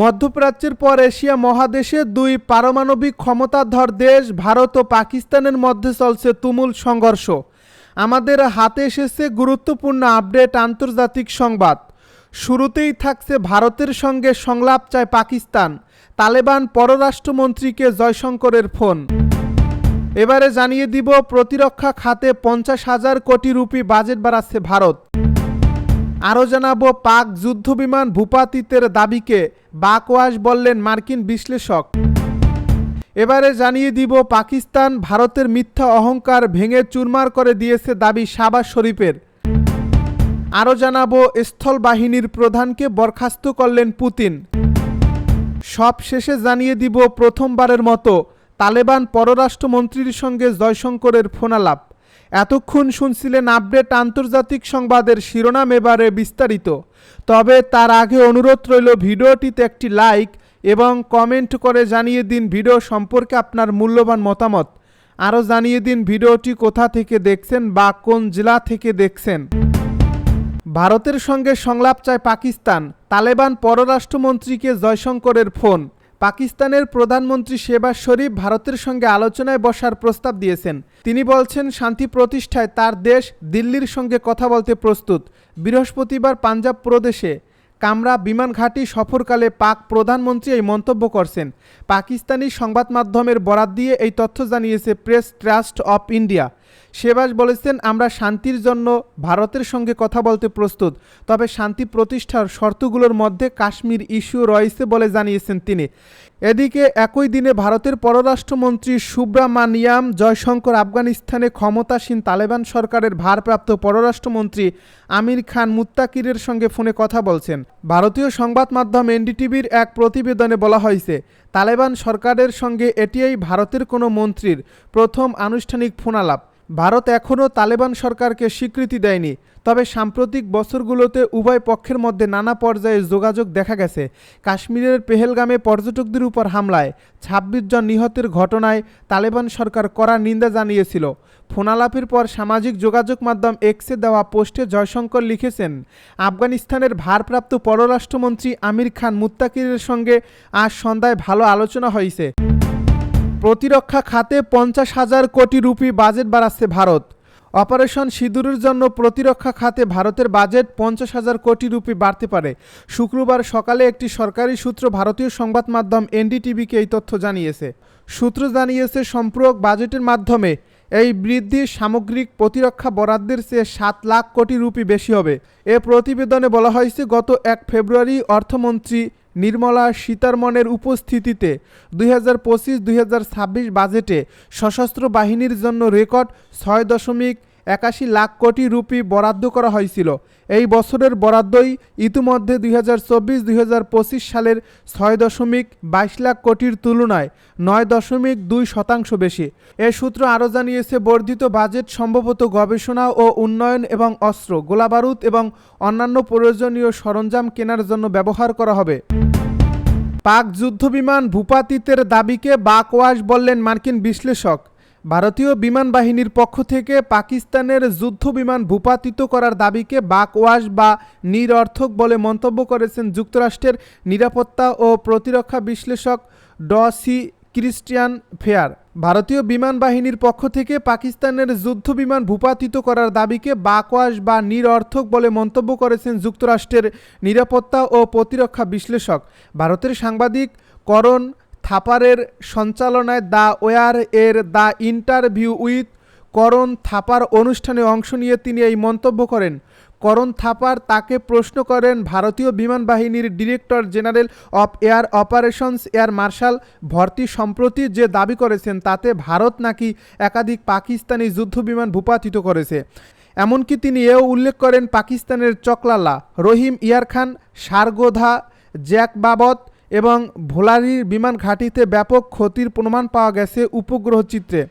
মধ্যপ্রাচ্যের পর এশিয়া মহাদেশে দুই পারমাণবিক ক্ষমতাধর দেশ ভারত ও পাকিস্তানের মধ্যে চলছে তুমুল সংঘর্ষ। আমাদের হাতে এসেছে গুরুত্বপূর্ণ আপডেট আন্তর্জাতিক সংবাদ। শুরুতেই থাকছে ভারতের সঙ্গে সংলাপ চায় পাকিস্তান, তালেবান পররাষ্ট্রমন্ত্রীকে জয়শঙ্করের ফোন। এবারে জানিয়ে দিব প্রতিরক্ষা খাতে 50,000 কোটি রুপি বাজেট বাড়াচ্ছে ভারত। আরও জানাবো পাক যুদ্ধবিমান ভূপাতিতের দাবিকে বাকওয়াশ বললেন মার্কিন বিশ্লেষক। এবারে জানিয়ে দিব পাকিস্তান ভারতের মিথ্যা অহংকার ভেঙে চুরমার করে দিয়েছে দাবি শাহবাজ শরীফের। আরও জানাবো স্থল বাহিনীর প্রধানকে বরখাস্ত করলেন পুতিন। সব শেষে জানিয়ে দিব প্রথমবারের মতো তালেবান পররাষ্ট্রমন্ত্রীর সঙ্গে জয়শঙ্করের ফোনালাপ। এতক্ষণ শুনছিলেন আপডেট আন্তর্জাতিক সংবাদের শিরোনাম, এবারে বিস্তারিত। তবে তার আগে অনুরোধ রইল ভিডিওটিতে একটি লাইক এবং কমেন্ট করে জানিয়ে দিন ভিডিও সম্পর্কে আপনার মূল্যবান মতামত। আরও জানিয়ে দিন ভিডিওটি কোথা থেকে দেখছেন বা কোন জেলা থেকে দেখছেন। ভারতের সঙ্গে সংলাপ চায় পাকিস্তান, তালেবান পররাষ্ট্রমন্ত্রীকে জয়শঙ্করের ফোন। পাকিস্তানের প্রধানমন্ত্রী শেহবাজ শরীফ ভারতের সঙ্গে আলোচনায় বসার প্রস্তাব দিয়েছেন। তিনি বলছেন শান্তি প্রতিষ্ঠায় তার দেশ দিল্লির সঙ্গে কথা বলতে প্রস্তুত। বৃহস্পতিবার পাঞ্জাব প্রদেশে কামরা বিমান ঘাঁটি সফরকালে পাক প্রধানমন্ত্রী এই মন্তব্য করছেন। পাকিস্তানি সংবাদ মাধ্যমের বরাত দিয়ে এই তথ্য জানিয়েছে press trust of India. Shehbaz বলেছেন, আমরা শান্তির জন্য ভারতের সঙ্গে কথা বলতে প্রস্তুত, তবে শান্তি প্রতিষ্ঠার শর্তগুলোর মধ্যে কাশ্মীর ইস্যু রয়েছে বলে জানিয়েছেন তিনি। এদিকে একই দিনে ভারতের পররাষ্ট্রমন্ত্রী সুব্রামানিয়াম জয়শঙ্কর আফগানিস্তানে ক্ষমতাসীন তালেবান সরকারের ভারপ্রাপ্ত পররাষ্ট্রমন্ত্রী আমির খান মুত্তাকিরের সঙ্গে ফোনে কথা বলছেন। ভারতীয় সংবাদ মাধ্যম এনডিটিভির এক প্রতিবেদনে বলা হয়েছে, তালেবান সরকারের সঙ্গে এটিই ভারতের কোনো মন্ত্রীর প্রথম আনুষ্ঠানিক ফোনালাপ। ভারত এখনও তালেবান সরকারকে স্বীকৃতি দেয়নি, তবে সাম্প্রতিক বছরগুলোতে উভয় পক্ষের মধ্যে নানা পর্যায়ে যোগাযোগ দেখা গেছে। কাশ্মীরের পেহেলগামে পর্যটকদের উপর হামলায় 26 জন নিহতের ঘটনায় তালেবান সরকার কড়া নিন্দা জানিয়েছিল। ফোনালাপের পর সামাজিক যোগাযোগ মাধ্যম এক্সে দেওয়া পোস্টে জয়শঙ্কর লিখেছেন, আফগানিস্তানের ভারপ্রাপ্ত পররাষ্ট্রমন্ত্রী আমির খান মুত্তাকিরের সঙ্গে আজ সন্ধ্যায় ভালো আলোচনা হয়েছে। প্রতিরক্ষা খাতে 50,000 কোটি রুপি বাজেট বাড়াচ্ছে ভারত। অপারেশন সিঁদুরের জন্য প্রতিরক্ষা খাতে ভারতের বাজেট 50,000 কোটি রুপি বাড়তে পারে। শুক্রবার সকালে একটি সরকারি সূত্র ভারতীয় সংবাদ মাধ্যম এনডিটিভিকে এই তথ্য জানিয়েছে। সূত্র জানিয়েছে, সম্পূরক বাজেটের মাধ্যমে এই বৃদ্ধি সামগ্রিক প্রতিরক্ষা বরাদ্দের চেয়ে 7 লাখ কোটি রুপি বেশি হবে। এ প্রতিবেদনে বলা হয়েছে, গত 1 ফেব্রুয়ারি অর্থমন্ত্রী নির্মলা সীতারমণের উপস্থিতিতে 2025-2026 বাজেটে সশস্ত্র বাহিনীর জন্য রেকর্ড 6.81 লাখ কোটি রুপি বরাদ্দ করা হয়েছিল। এই বছরের বরাদ্দই ইতিমধ্যে 2024-2025 সালের 6.22 লাখ কোটির তুলনায় 9.2% বেশি। এ সূত্র আরও জানিয়েছে, বর্ধিত বাজেট সম্ভবত গবেষণা ও উন্নয়ন এবং অস্ত্র, গোলাবারুদ এবং অন্যান্য প্রয়োজনীয় সরঞ্জাম কেনার জন্য ব্যবহার করা হবে। পাক যুদ্ধবিমান ভূপাতিতের দাবিকে বাকওয়াশ বললেন মার্কিন বিশ্লেষক। ভারতীয় বিমান বাহিনীর পক্ষ থেকে পাকিস্তানের যুদ্ধবিমান ভূপাতিত করার দাবিকে বাকওয়াশ বা নিরর্থক বলে মন্তব্য করেছেন যুক্তরাষ্ট্রের নিরাপত্তা ও প্রতিরক্ষা বিশ্লেষক ডসি ক্রিস্টিয়ান ফেয়ার। ভারতীয় বিমান বাহিনীর পক্ষ থেকে পাকিস্তানের যুদ্ধবিমান ভূপাতিত করার দাবিকে বাকওয়াশ বা নিরর্থক বলে মন্তব্য করেছেন যুক্তরাষ্ট্রের নিরাপত্তা ও প্রতিরক্ষা বিশ্লেষক। ভারতের সাংবাদিক করণ থাপারের সঞ্চালনায় দ্য ওয়ার এর দ্য ইন্টারভিউ উইথ করণ থাপার অনুষ্ঠানে অংশ নিয়ে তিনি এই মন্তব্য করেন। করণ থাপার তাকে প্রশ্ন করেন, ভারতীয় বিমান বাহিনীর director general of air operations air marshal ভর্তি সম্প্রতি যে দাবি করেছেন তাতে ভারত নাকি একাধিক পাকিস্তানি যুদ্ধবিমান ভূপাতিত করেছে। এমনকি তিনি এও উল্লেখ করেন, পাকিস্তানের চকলালা, রহিম ইয়ার খান, সারগোধা, জ্যাকবাবত এবং ভোলারির বিমান ঘাঁটিতে ব্যাপক ক্ষতির প্রমাণ পাওয়া গেছে উপগ্রহ চিত্রে।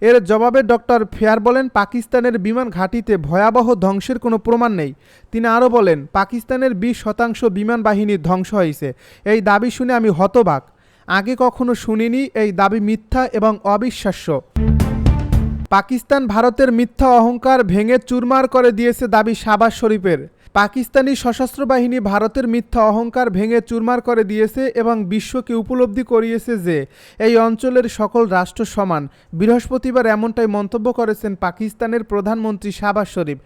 এর জবাবে ডক্টর ফেয়ার বলেন, পাকিস্তানের বিমান ঘাঁটিতে ভয়াবহ ধ্বংসের কোনো প্রমাণ নেই। তিনি আরও বলেন, পাকিস্তানের 20% বিমান বাহিনী ধ্বংস হয়েছে। এই দাবি শুনে আমি হতবাক, আগে কখনো শুনিনি। এই দাবি মিথ্যা এবং অবিশ্বাস্য। পাকিস্তান ভারতের মিথ্যা অহংকার ভেঙে চুরমার করে দিয়েছে দাবি শাহবাজ শরীফের। পাকিস্তানি সশস্ত্র বাহিনী ভারতের মিথ্যা অহংকার ভেঙে চুরমার করে দিয়েছে এবং বিশ্বকে উপলব্ধি করিয়েছে যে এই অঞ্চলের সকল রাষ্ট্র সমান। বৃহস্পতিবার এমনটাই মন্তব্য করেছেন পাকিস্তানের প্রধানমন্ত্রী শাহবাজ শরীফ।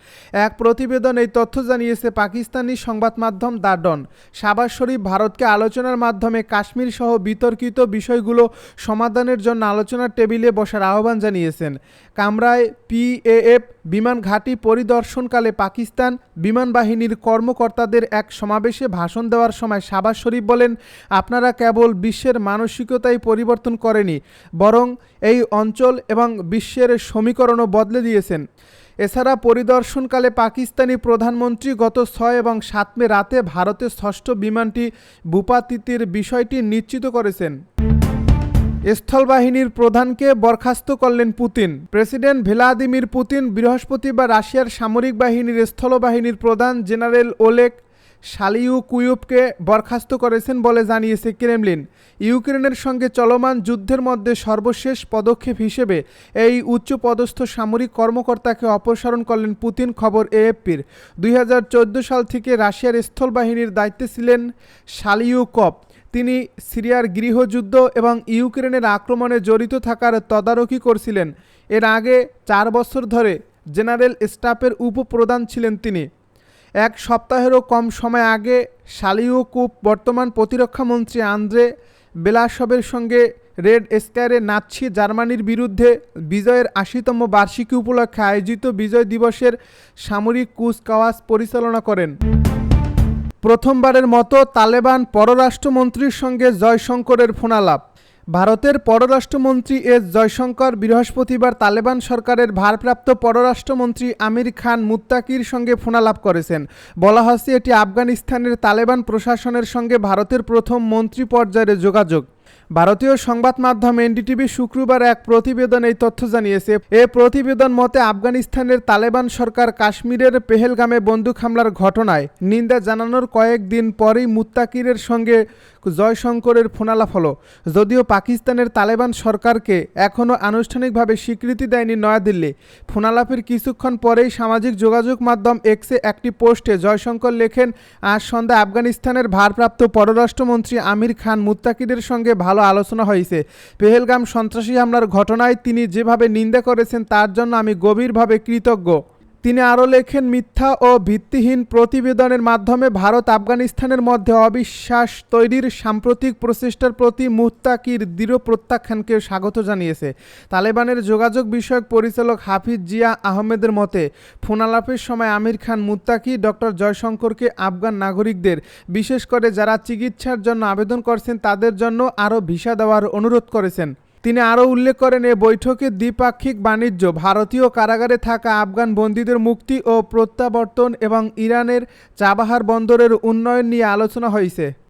এক প্রতিবেদন এই তথ্য জানিয়েছে পাকিস্তানি সংবাদ মাধ্যম দ্য ডন। শাহবাজ শরীফ ভারতকে আলোচনার মাধ্যমে কাশ্মীর সহ বিতর্কিত বিষয়গুলো সমাধানের জন্য আলোচনার টেবিলে বসার আহ্বান জানিয়েছেন। কামরায় PAF বিমান ঘাঁটি পরিদর্শনকালে পাকিস্তান বিমান বাহিনীর কর্মকর্তাদের এক সমাবেশে ভাষণ দেওয়ার সময় শাহবাজ শরীফ বলেন, আপনারা কেবল বিশ্বের মানসিকতাই পরিবর্তন করেনি, বরং এই অঞ্চল এবং বিশ্বের সমীকরণও বদলে দিয়েছেন। এছাড়া পরিদর্শনকালে পাকিস্তানি প্রধানমন্ত্রী গত 6 এবং 7 মে রাতে ভারতের ষষ্ঠ বিমানটি ভূপাতিতের বিষয়টি নিশ্চিত করেছেন। স্থলবাহিনীর প্রধানকে বরখাস্ত করলেন পুতিন। প্রেসিডেন্ট ভ্লাদিমির পুতিন বৃহস্পতিবার রাশিয়ার সামরিক বাহিনীর স্থলবাহিনীর প্রধান জেনারেল ওলেগ শালিউকুইভকে বরখাস্ত করেছেন বলে জানিয়েছে ক্রেমলিন। ইউক্রেনের সঙ্গে চলমান যুদ্ধের মধ্যে সর্বশেষ পদক্ষেপ হিসেবে এই উচ্চপদস্থ সামরিক কর্মকর্তাকে অপসারণ করলেন পুতিন, খবর AFPর। 2014 সাল থেকে রাশিয়ার স্থলবাহিনীর দায়িত্বে ছিলেন শালিউকভ। তিনি সিরিয়ার গৃহযুদ্ধ এবং ইউক্রেনের আক্রমণে জড়িত থাকার তদারকি করছিলেন। এর আগে 4 বছর ধরে জেনারেল স্টাফের উপপ্রধান ছিলেন তিনি। এক সপ্তাহেরও কম সময় আগে শালিউকুভ বর্তমান প্রতিরক্ষামন্ত্রী আন্দ্রে বেলাসভের সঙ্গে রেড স্কায়ারে নাৎসি জার্মানির বিরুদ্ধে বিজয়ের 80তম বার্ষিকী উপলক্ষে আয়োজিত বিজয় দিবসের সামরিক কুচকাওয়াজ পরিচালনা করেন। প্রথমবারের মতো তালেবান পররাষ্ট্রমন্ত্রীর সঙ্গে জয়শঙ্করের ফোনালাপ। ভারতের পররাষ্ট্রমন্ত্রী জয়শঙ্কর বৃহস্পতিবার তালেবান সরকারের ভারপ্রাপ্ত পররাষ্ট্রমন্ত্রী আমির খান মুত্তাকির সঙ্গে ফোনালাপ করেছেন। বলা হচ্ছে এটি আফগানিস্তানের তালেবান প্রশাসনের সঙ্গে ভারতের প্রথম মন্ত্রী পর্যায়ের যোগাযোগ। ভারতীয় সংবাদ মাধ্যম NDTV শুক্রবার এক প্রতিবেদন এই তথ্য জানিয়েছে। এ প্রতিবেদন মতে আফগানিস্তানের তালেবান সরকার কাশ্মীরের পেহেলগামে বন্দুক হামলার ঘটনায় নিন্দা জানানোর কয়েকদিন পরেই মুত্তাকিরের সঙ্গে জয়শঙ্করের ফোনালাপ হলো। যদিও পাকিস্তানের তালেবান সরকারকে এখনও আনুষ্ঠানিকভাবে স্বীকৃতি দেয়নি নয়াদিল্লি। ফোনালাপের কিছুক্ষণ পরেই সামাজিক যোগাযোগ মাধ্যম Xে একটি পোস্টে জয়শঙ্কর লেখেন, আজ সন্ধ্যায় আফগানিস্তানের ভারপ্রাপ্ত পররাষ্ট্রমন্ত্রী আমির খান মুত্তাকিরের সঙ্গে ভালো আলোচনা হয়েছে। পেহেলগাম সন্ত্রাসী হামলার ঘটনায় তিনি যেভাবে নিন্দা করেছেন তার জন্য আমি গভীরভাবে কৃতজ্ঞ। তিনি আরও লেখেন, মিথ্যা ও ভিত্তিহীন প্রতিবেদনের মাধ্যমে ভারত আফগানিস্তানের মধ্যে অবিশ্বাস তৈরির সাম্প্রতিক প্রচেষ্টার প্রতি মুত্তাকির দৃঢ় প্রত্যাখ্যানকে স্বাগত জানিয়েছে। তালেবানের যোগাযোগ বিষয়ক পরিচালক হাফিজ জিয়া আহমেদের মতে, ফোনালাপের সময় আমির খান মুত্তাকি ডক্টর জয়শঙ্করকে আফগান নাগরিকদের, বিশেষ করে যারা চিকিৎসার জন্য আবেদন করছেন তাদের জন্য আরও ভিসা দেওয়ার অনুরোধ করেছেন। তিনি আরও উল্লেখ করেন, এ বৈঠকে দ্বিপাক্ষিক বাণিজ্য, ভারতীয় কারাগারে থাকা আফগান বন্দীদের মুক্তি ও প্রত্যাবর্তন এবং ইরানের চাবাহার বন্দরের উন্নয়ন নিয়ে আলোচনা হয়েছে।